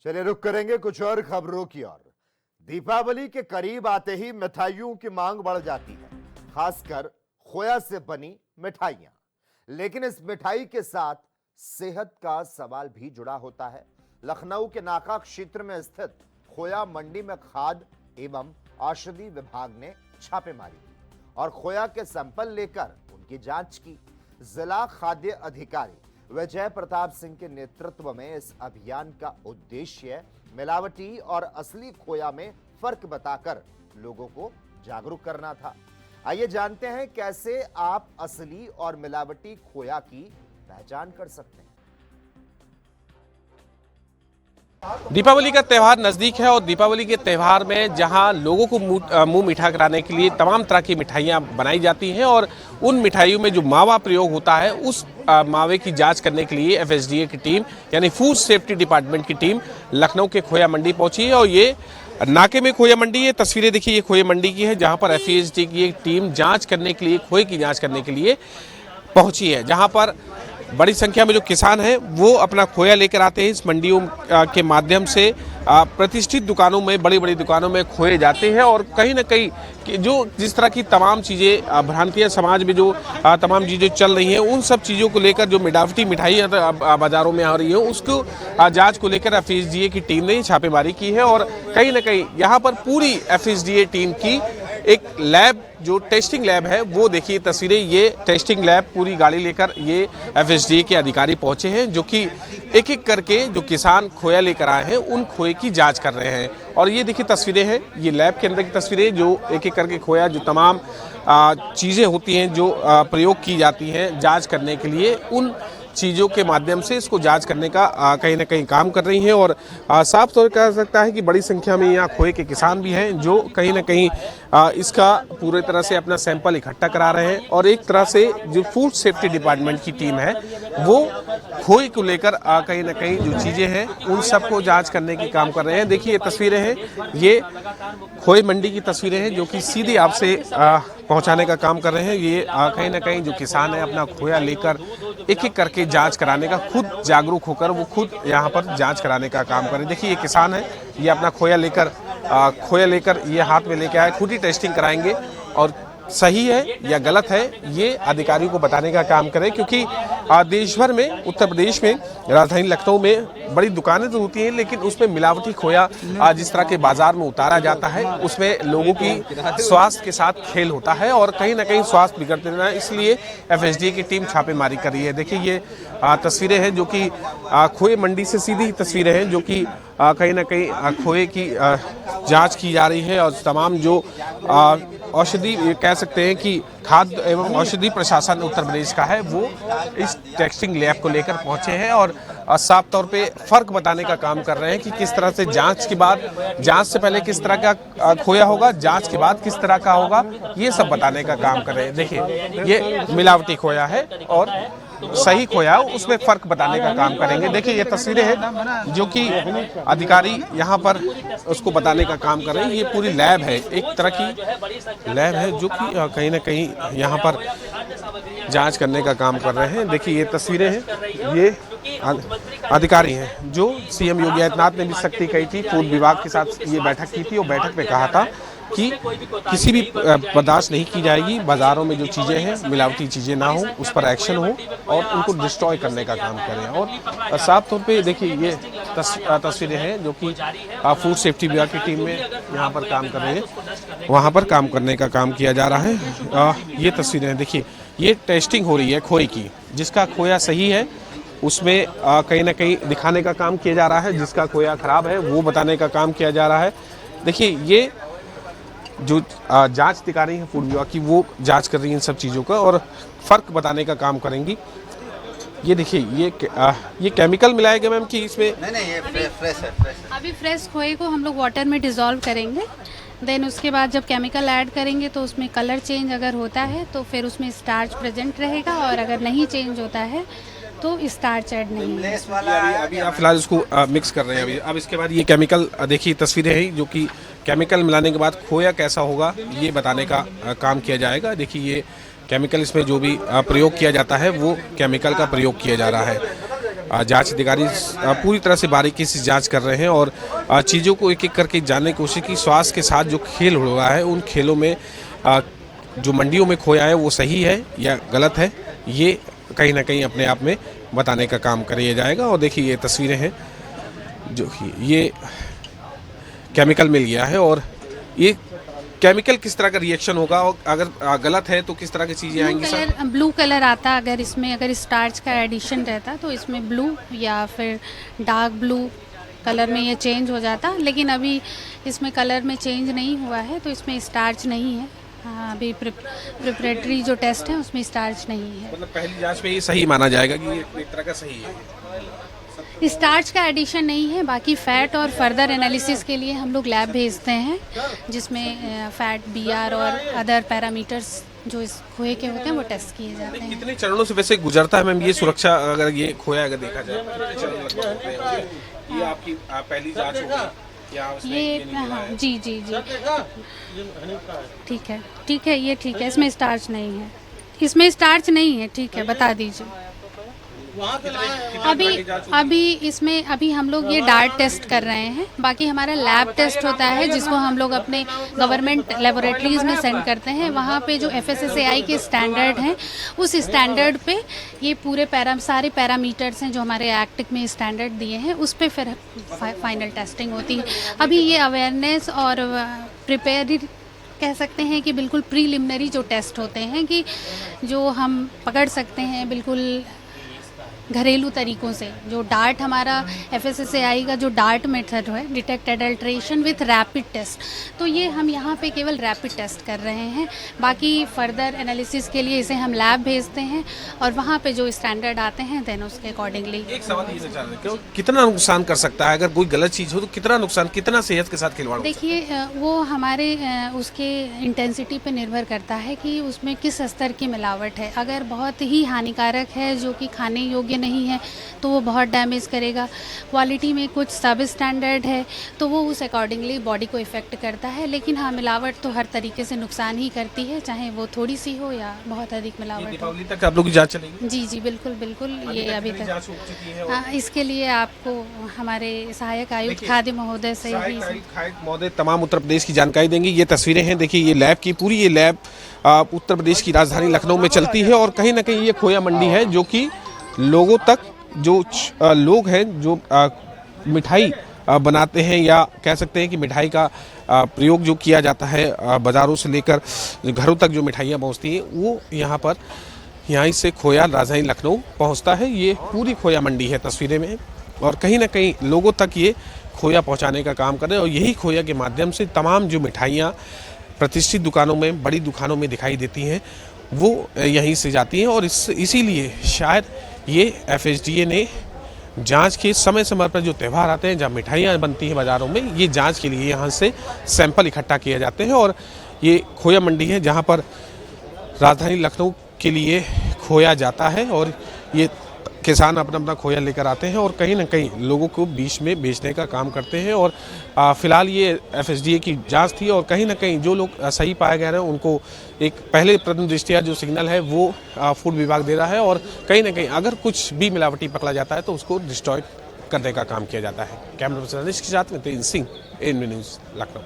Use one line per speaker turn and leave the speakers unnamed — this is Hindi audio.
चलिए रुक करेंगे कुछ और खबरों की ओर। दीपावली के करीब आते ही मिठाइयों की मांग बढ़ जाती है, खासकर खोया से बनी मिठाइयां। लेकिन इस मिठाई के साथ सेहत का सवाल भी जुड़ा होता है। लखनऊ के नाका क्षेत्र में स्थित खोया मंडी में खाद्य एवं औषधि विभाग ने छापेमारी की और खोया के सैंपल लेकर उनकी जांच की। जिला खाद्य अधिकारी विजय प्रताप सिंह के नेतृत्व में इस अभियान का उद्देश्य मिलावटी और असली खोया में फर्क बताकर लोगों को जागरूक करना था। आइए जानते हैं कैसे आप असली और मिलावटी खोया की पहचान कर सकते हैं।
दीपावली का त्यौहार नज़दीक है और दीपावली के त्यौहार में जहां लोगों को मुंह मीठा कराने के लिए तमाम तरह की मिठाइयां बनाई जाती हैं और उन मिठाइयों में जो मावा प्रयोग होता है उस मावे की जांच करने के लिए एफएसडीए की टीम यानी फूड सेफ्टी डिपार्टमेंट की टीम लखनऊ के खोया मंडी पहुंची है। और ये नाके में खोया मंडी, ये तस्वीरें देखिए, ये खोया मंडी की है जहाँ पर एफएसडीए की एक टीम जाँच करने के लिए, खोए की जाँच करने के लिए पहुँची है, जहाँ पर बड़ी संख्या में जो किसान हैं वो अपना खोया लेकर आते हैं। इस मंडियों के माध्यम से प्रतिष्ठित दुकानों में, बड़ी बड़ी दुकानों में खोए जाते हैं और कहीं ना कहीं जो जिस तरह की तमाम चीज़ें भ्रांतियाँ समाज में जो तमाम चीज़ें चल रही हैं उन सब चीज़ों को लेकर जो मिलावटी मिठाइयाँ बाज़ारों में आ रही हैं उसको जांच को लेकर एफएसडीए की टीम ने छापेमारी की है। और कहीं ना कहीं यहाँ पर पूरी एफएसडीए टीम की एक लैब, जो टेस्टिंग लैब है, वो देखिए तस्वीरें, ये टेस्टिंग लैब पूरी गाड़ी लेकर ये एफएसडीए के अधिकारी पहुंचे हैं जो कि एक एक करके जो किसान खोया लेकर आए हैं उन खोए की जांच कर रहे हैं। और ये देखिए तस्वीरें हैं, ये लैब के अंदर की तस्वीरें, जो एक एक करके खोया, जो तमाम चीज़ें होती हैं जो प्रयोग की जाती हैं जाँच करने के लिए, उन चीज़ों के माध्यम से इसको जांच करने का कहीं ना कहीं काम कर रही हैं। और साफ तौर कह सकता है कि बड़ी संख्या में यहाँ खोए के किसान भी हैं जो कहीं ना कहीं इसका पूरे तरह से अपना सैंपल इकट्ठा करा रहे हैं। और एक तरह से जो फूड सेफ्टी डिपार्टमेंट की टीम है वो खोए को लेकर कहीं ना कहीं जो चीज़ें हैं उन सबको जांच करने की काम कर रहे हैं। देखिए ये तस्वीरें हैं, ये खोए मंडी की तस्वीरें हैं जो कि सीधे आपसे पहुंचाने का काम कर रहे हैं। ये कहीं ना कहीं जो किसान है अपना खोया लेकर एक एक करके जांच कराने का, खुद जागरूक होकर वो खुद यहाँ पर जांच कराने का काम करें। देखिए ये किसान है, ये अपना खोया लेकर ये हाथ में लेके आए, खुद ही टेस्टिंग कराएंगे और सही है या गलत है ये अधिकारियों को बताने का काम करें। क्योंकि देश भर में, उत्तर प्रदेश में, राजधानी लखनऊ में बड़ी दुकानें तो होती हैं लेकिन उसमें मिलावटी खोया जिस तरह के बाजार में उतारा जाता है उसमें लोगों की स्वास्थ्य के साथ खेल होता है और कहीं ना कहीं स्वास्थ्य बिगड़ते रहना है। इसलिए एफएसडीए की टीम छापेमारी कर रही है। देखिए ये तस्वीरें हैं जो कि खोए मंडी से सीधी तस्वीरें हैं जो कि कहीं ना कहीं खोए की जांच की जा रही है और तमाम जो औषधि, कह सकते हैं कि खाद्य एवं औषधि प्रशासन उत्तर प्रदेश का है, वो इस टेस्टिंग लैब को लेकर पहुंचे हैं और साफ तौर पे फर्क बताने का काम कर रहे हैं कि किस तरह से जांच के बाद, जांच से पहले किस तरह का खोया होगा, जांच के बाद किस तरह का होगा, ये सब बताने का काम कर रहे हैं। देखिए ये मिलावटी खोया है और सही खोया उसमें फर्क बताने का काम करेंगे। देखिए ये तस्वीरें हैं जो कि अधिकारी यहाँ पर उसको बताने का काम कर रहे हैं। ये पूरी लैब है, एक तरह की लैब है जो कि कहीं ना कहीं यहाँ पर जांच करने का काम कर रहे हैं। देखिए ये तस्वीरें हैं, ये अधिकारी हैं जो सीएम योगी आदित्यनाथ ने भी सख्ती कही थी, फूड विभाग के साथ ये बैठक की थी और बैठक में कहा था कि किसी भी बर्दाश्त नहीं की जाएगी, बाज़ारों में जो चीज़ें हैं मिलावटी चीज़ें ना हो, उस पर एक्शन हो और उनको डिस्ट्रॉय करने का काम करें। और साफ तौर पे देखिए ये तस्वीरें हैं जो कि फूड सेफ्टी विभाग की टीम में यहाँ पर काम कर रहे हैं, वहाँ पर काम करने का काम किया जा रहा है। ये तस्वीरें हैं, देखिए ये टेस्टिंग हो रही है खोए की, जिसका खोया सही है उसमें कहीं ना कहीं दिखाने का काम किया जा रहा है, जिसका खोया ख़राब है वो बताने का काम किया जा रहा है। देखिए ये जो जांच अधिकारी हैं फूड विभाग की, वो जांच कर रही हैं इन सब चीज़ों का और फ़र्क बताने का काम करेंगी। ये देखिए ये केमिकल मिलाया गया मैम कि इसमें?
नहीं, ये फ्रेश है।
अभी फ्रेश खोए को हम लोग वाटर में डिज़ोल्व करेंगे, देन उसके बाद जब केमिकल ऐड करेंगे तो उसमें कलर चेंज अगर होता है तो फिर उसमें स्टार्च प्रेजेंट रहेगा और अगर नहीं चेंज होता है तो स्टार्च ऐड नहीं है।
अभी आप फिलहाल इसको मिक्स कर रहे हैं अभी। अब इसके बाद ये केमिकल, देखिए तस्वीरें हैं जो कि केमिकल मिलाने के बाद खोया कैसा होगा ये बताने का काम किया जाएगा। देखिए ये केमिकल, इसमें जो भी प्रयोग किया जाता है वो केमिकल का प्रयोग किया जा रहा है। जांच अधिकारी पूरी तरह से बारीकी से जांच कर रहे हैं और चीज़ों को एक एक करके जानने की कोशिश की। स्वास्थ्य के साथ जो खेल हो रहा है, उन खेलों में जो मंडियों में खोया है वो सही है या गलत है, ये कहीं ना कहीं अपने आप में बताने का काम किया जाएगा। और देखिए ये तस्वीरें हैं जो ये केमिकल मिल गया है और ये केमिकल किस तरह का रिएक्शन होगा और अगर गलत है तो किस तरह की चीज़ें आएंगी सर?
ब्लू कलर आता, अगर इसमें अगर स्टार्च का एडिशन रहता तो इसमें ब्लू या फिर डार्क ब्लू कलर में ये चेंज हो जाता, लेकिन अभी इसमें कलर में चेंज नहीं हुआ है तो इसमें स्टार्च नहीं है। हाँ, अभी प्रिपरेटरी जो टेस्ट है उसमें स्टार्च नहीं है।
मतलब पहली जांच में ये सही माना जाएगा कि ये एक तरह का सही है,
स्टार्च का एडिशन नहीं है। बाकी फ़ैट और फर्दर एनालिसिस के लिए हम लोग लैब भेजते हैं जिसमें फ़ैट, बीआर और अदर पैरामीटर्स जो इस खोए के होते हैं वो टेस्ट किए जाते हैं।
कितने चरणों से वैसे गुजरता है मैम ये सुरक्षा? अगर ये खोया अगर देखा जाए कितने चरण लगभग होते हैं? ये आपकी पहली जांच होगी या उसमें
ये
निकला
हाँ
है?
जी जी जी ठीक है, ठीक है, ये ठीक है, इसमें स्टार्च नहीं है, इसमें स्टार्च नहीं है, ठीक है, बता दीजिए। अभी इसमें अभी हम लोग ये डार्ट टेस्ट कर रहे हैं। बाकी हमारा लैब टेस्ट होता है जिसको हम लोग अपने गवर्नमेंट लेबोरेटरीज में सेंड करते हैं। वहाँ पे जो FSSAI के स्टैंडर्ड हैं उस स्टैंडर्ड पे ये पूरे सारे पैरामीटर्स हैं जो हमारे एक्ट में स्टैंडर्ड दिए हैं, उस पे फिर फाइनल टेस्टिंग होती है। अभी ये अवेयरनेस और प्रिपेयर कह सकते हैं कि बिल्कुल प्रीलिमिनरी जो टेस्ट होते हैं कि जो हम पकड़ सकते हैं बिल्कुल घरेलू तरीकों से। जो डार्ट हमारा FSSAI का जो डार्ट मेथड है, detect adulteration with rapid test, तो ये हम यहाँ पे केवल रैपिड टेस्ट कर रहे हैं। बाकी फर्दर एनालिसिस के लिए इसे हम लैब भेजते हैं और वहाँ पे जो स्टैंडर्ड आते हैं देन उसके अकॉर्डिंगली।
एक सवाल ये चाह रहे हैं, कितना नुकसान कर सकता है अगर कोई गलत चीज़ हो तो? कितना नुकसान, कितना सेहत के साथ खिलवाड़?
देखिए वो हमारे उसके इंटेंसिटी पे निर्भर करता है कि उसमें किस स्तर की मिलावट है। अगर बहुत ही हानिकारक है जो कि खाने योग्य नहीं है तो वो बहुत डैमेज करेगा। क्वालिटी में कुछ सब स्टैंडर्ड है तो वो उस अकॉर्डिंगली बॉडी को इफ़ेक्ट करता है। लेकिन हाँ, मिलावट तो हर तरीके से नुकसान ही करती है, चाहे वो थोड़ी सी हो या बहुत अधिक मिलावट हो।
दीपावली तक आप लोग की जांच चलेगी?
जी जी बिल्कुल बिल्कुल, ये अभी तक हाँ, इसके लिए आपको हमारे सहायक आयुक्त खाद्य महोदय से ही
महोदय तमाम उत्तर प्रदेश की जानकारी देंगे। ये तस्वीरें हैं, देखिए ये लैब की पूरी ये लैब उत्तर प्रदेश की राजधानी लखनऊ में चलती है और कहीं ना कहीं ये खोया मंडी है जो कि लोगों तक जो लोग हैं जो मिठाई बनाते हैं या कह सकते हैं कि मिठाई का प्रयोग जो किया जाता है बाज़ारों से लेकर घरों तक जो मिठाइयाँ पहुँचती हैं वो यहाँ से खोया राजधानी लखनऊ पहुँचता है। ये पूरी खोया मंडी है तस्वीरें में और कहीं ना कहीं लोगों तक ये खोया पहुँचाने का काम कर रहे हैं और यही खोया के माध्यम से तमाम जो मिठाइयाँ प्रतिष्ठित दुकानों में, बड़ी दुकानों में दिखाई देती हैं वो यहीं से जाती हैं और इसीलिए शायद ये FSDA ने जांच के समय समय पर जो त्यौहार आते हैं जहाँ मिठाइयाँ बनती हैं बाज़ारों में, ये जांच के लिए यहाँ से सैंपल इकट्ठा किए जाते हैं और ये खोया मंडी है जहाँ पर राजधानी लखनऊ के लिए खोया जाता है और ये किसान अपना अपना खोया लेकर आते हैं और कहीं ना कहीं लोगों को बीच में बेचने का काम करते हैं। और फिलहाल ये FSDA की जांच थी और कहीं ना कहीं जो लोग सही पाए गए हैं उनको एक पहले प्रथम दृष्टया जो सिग्नल है वो फूड विभाग दे रहा है और कहीं ना कहीं अगर कुछ भी मिलावटी पकड़ा जाता है तो उसको डिस्ट्रॉय करने का काम किया जाता है। कैमरा पर्सन के साथ में तेज सिंह, ANB न्यूज़, लखनऊ।